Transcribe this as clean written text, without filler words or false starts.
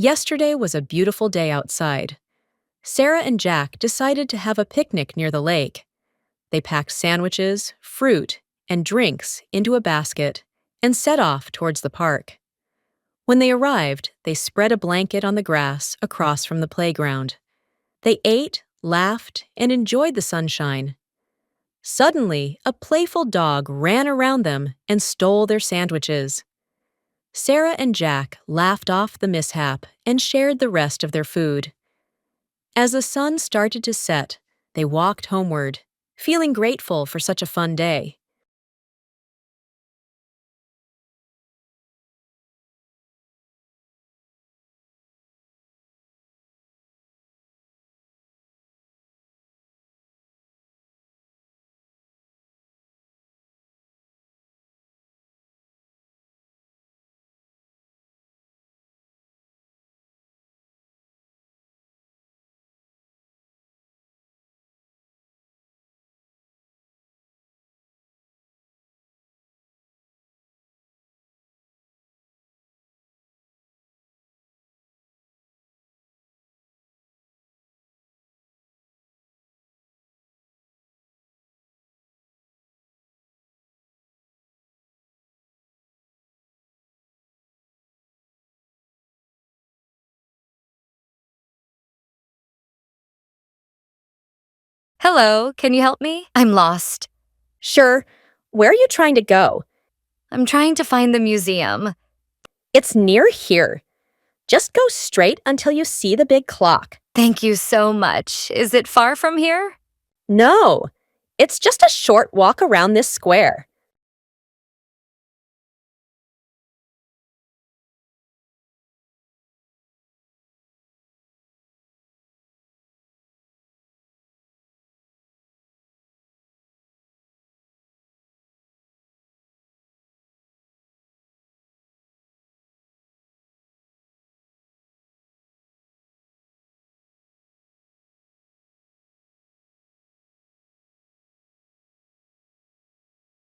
Yesterday was a beautiful day outside. Sarah and Jack decided to have a picnic near the lake. They packed sandwiches, fruit, and drinks into a basket and set off towards the park. When they arrived, they spread a blanket on the grass across from the playground. They ate, laughed, and enjoyed the sunshine. Suddenly, a playful dog ran around them and stole their sandwiches. Sarah and Jack laughed off the mishap and shared the rest of their food. As the sun started to set, they walked homeward, feeling grateful for such a fun day. Hello, can you help me? I'm lost. Sure. Where are you trying to go? I'm trying to find the museum. It's near here. Just go straight until you see the big clock. Thank you so much. Is it far from here? No, it's just a short walk around this square.